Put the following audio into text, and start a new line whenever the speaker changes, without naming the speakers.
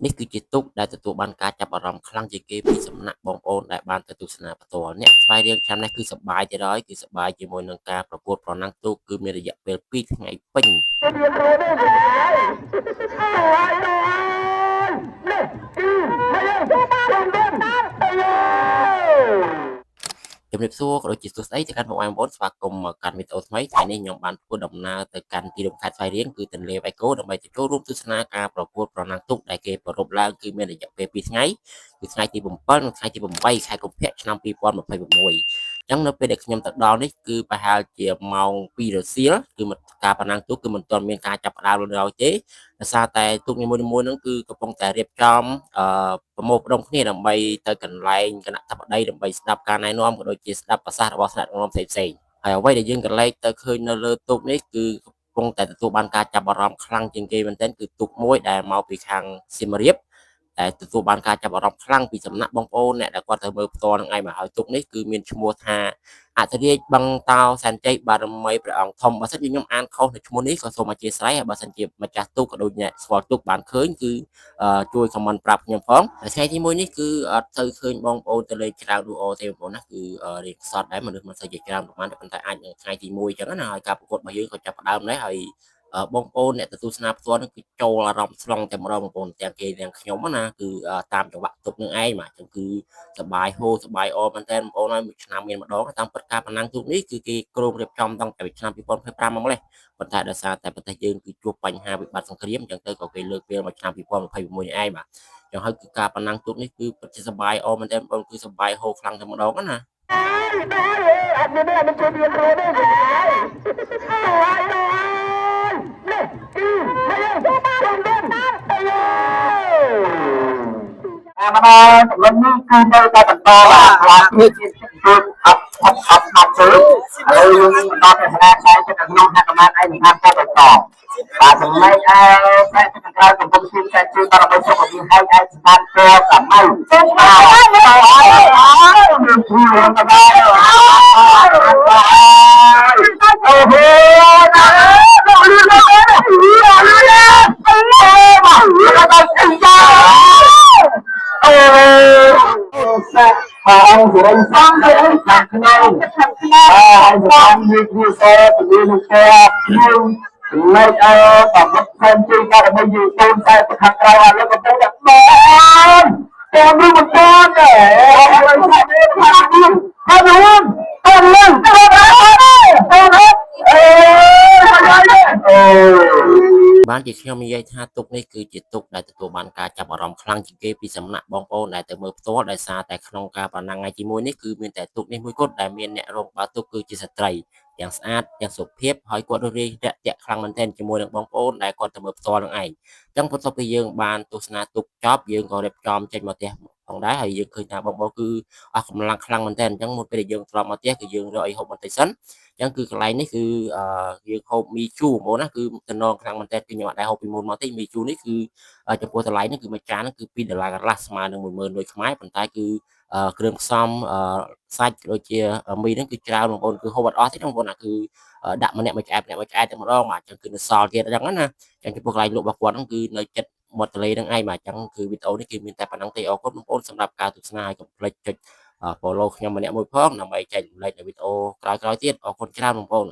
នេះគឺជាទូកដែលទទួលបានការចាប់អារម្មណ៍ខ្លាំងជាងគេពីសំណាក់បងប្អូនដែលបានទៅទស្សនាផ្ទាល់អ្នកស្វែងរកឆ្នាំនេះគឺសប្បាយទៅហើយគឺសប្បាយជាមួយនឹងការប្រកួតប្រណាំងទូកគឺមានរយៈពេល2ថ្ងៃពេញជំរាបសួរក៏ដូចជាសួស្តីទៅកាន់បងប្អូនស្វាគមន៍មកកាន់វីដេអូថ្មីថ្ងៃនេះខ្ញុំបានធ្វើដំណើរទៅកាន់ទីរួមខេត្តស្វាយរៀងគឺទន្លេវ៉ៃគោដើម្បីទៅចូលរួមទស្សនាការប្រកួតប្រណាំងទូកដែលគេប្រារព្ធឡើងគឺមានរយៈពេល2ថ្ងៃគឺថ្ងៃទី7និងថ្ងៃទី8ខែកុម្ភៈឆ្នាំ2026អញ្ចឹងនៅពេលដែលខ្ញុំទៅដល់នេះគឺប្រហែលជាម៉ោង2រសៀលគឺការប្រណាំងទូកគឺមិនទាន់មានការចាប់ផ្ដើមឡើយទេដោយសារតែទូកនីមួយៗហ្នឹងគឺកំពុងតែរៀបចំប្រមូលផ្ដុំគ្នាដើម្បីទៅកន្លែងគណៈធិបតីដើម្បីស្ដាប់ការណែនាំក៏ដូចជាស្ដាប់ប្រសាសន៍របស់ថ្នាក់ដឹកនាំផ្សេងៗហើយអ្វីដែលយើងក៏លេចទៅឃើញនៅលើទូកនេះគឺកំពុងតែទទួលបានការចាប់អារម្មណ៍ខ្លាំងជាងគេមែនទែនគឺទូកមួយដែលមកពីខាងសៀមរាបតែទទួលបានការចាប់អារម្មណ៍ខ្លាំងពីសំណាក់បងប្អូនអ្នកដែលគាត់ទៅមើលផ្ទាល់នឹងឯងមកហើយទូកនេះគឺមានឈ្មោះថាអធិរាជបឹងតោសែនជ័យបារមីព្រះអង្គធំបើសិនជាខ្ញុំអានខុសនៅឈ្មោះនេះក៏សូមអធិស្ឋានហើយបើសិនជាម្ចាស់ទូកក៏ដូចអ្នកស្គាល់ទូកបានឃើញគឺជួយខមមិនប្រាប់ខ្ញុំផងថ្ងៃទី1នេះគឺអត់ទៅឃើញបងប្អូនទៅលេងច្រើនឌូអូទេបងប្អូនណាគឺរៀងខ្សត់ដែរមនុស្សមិនសូវជាច្រើនប្រហែលតែប៉ុន្តែអាចនៅថ្ងៃទី1អញ្ចឹងណាហើយការប្រកួតរបស់យើងក៏ចាប់ផ្ដើមដែរហើយបងប្អូនអ្នកទទួលស្នាផ្ទាល់នឹងគឺចូលអារម្មណ៍ស្លង់តែម្ដងបងប្អូនទាំងគេទាំងខ្ញុំណាគឺតាមចង្វាក់ទុកនឹងឯងបាទអញ្ចឹងគឺសបាយហូរសបាយអមែនតើបងប្អូនហើយមួយឆ្នាំមានម្ដងតាមពិតការប្រណាំងទូកនេះគឺគេគ្រោងរៀបចំតាំងពីឆ្នាំ2025មកម្លេះប៉ុន្តែដោយសារតែប្រទេសយើងគឺជួបបញ្ហាវិបត្តិសង្គ្រាមអញ្ចឹងទៅក៏គេលើកពេលមកឆ្នាំ2026នេះឯងបាទអញ្ចឹងហើយគឺការប្រណាំងទូកនេះគឺពិតជាសបាយអមែនតើបងប្អូនគឺសបាយហូរខ្លាំងតែម្ដងណាអត់មានអត់ជួយរៀនរួទេអាមកដល់ចំណុចនេះគឺនៅតែបន្តបាទគឺជាជំនឿអត់ទៅហើយយើងបន្តទៅស្ដារខ្សែចិត្តក្នុងហត្ថបទឯកសារតបន្តបាទចំណែកឯខ្សែចិត្តក្រៅកំពុងជួបតែជួយដល់ដើម្បីសុខភាពហើយឯកសារព្រមសម័យបាទមានព្រួយដល់អូហូអង្គរំសំក្នុងខាងក្នុងហើយសំនេះគឺសេពលានពណ៌យើងចំណែកតំបន់ផ្សេងជាងក៏ដើម្បីយើងទូនតែខាងក្រៅឲ្យលោកកំពុងតែបានតាមរូបតនដែរហើយរួមទៅនឹងបានជាខ្ញុំនិយាយថាទុកនេះគឺជាទុកដែលទទួលបានការចាប់អារម្មណ៍ខ្លាំងជាងគេពីសំណាក់បងប្អូនដែលទៅមើលផ្ទាល់ដោយសារតែក្នុងការប្រណាំងថ្ងៃទី1នេះគឺមានតែទុកនេះមួយគត់ដែលមានអ្នករងបើទុកគឺជាស្ត្រីទាំងស្អាតទាំងសុភាពហើយគាត់រួសរាយរាក់ទាក់ខ្លាំងមែនទែនជាមួយនឹងបងប្អូនដែលគាត់ទៅមើលផ្ទាល់នឹងឯងអញ្ចឹងបន្ទាប់ពីយើងបានទស្សនាទុកចប់យើងក៏រៀបចំចេញមកផ្ទះផងដែរហើយយើងឃើញថាបងប្អូនគឺអស់កម្លាំងខ្លាំងមែនទែនអញ្ចឹងមុនពេលដែលយើងត្រឡប់មកផ្ទះគឺយើងរកអីហូបបន្តិចសិនអញ្ចឹងគឺកន្លែងនេះគឺយើងហូបមីជូហ្មងណាគឺតំណងខ្លាំងមែនទែនគឺខ្ញុំអត់ដែលហូបពីមុនមកទេមីជូនេះគឺចំពោះតម្លៃនេះគឺមួយចានគឺ$2កន្លះស្មើនឹង10000ដូចខ្មែរប៉ុន្តែគឺគ្រឿងផ្សំសាច់ដូចជាមីហ្នឹងគឺច្រើនបងប្អូនគឺហូបអត់អស់ទេបងប្អូនណាគឺដាក់ម្នាក់មួយឆ្អែតតែម្ដងបាទអញ្ចឹងគឺនៅសល់ទៀតអញ្ចឹងណាអញ្ចឹងចំពោះកន្លែងលក់របស់គាត់ហ្នឹងគឺនៅចិត្តមាត់ទន្លេហ្នឹងឯងបាទអញ្ចឹងគឺវីដេអូនេះគឺមានតែប៉ុណ្្នឹងទេអរគុណបងប្អូនសម្រាប់ការទស្សនាហើយកុំភ្លេចចុចfollow ខ្ញុំម្នាក់មួយផងដើម្បីចែករំលែកនៅវីដេអូក្រោយៗទៀតអរគុណច្រើនបងប្អូន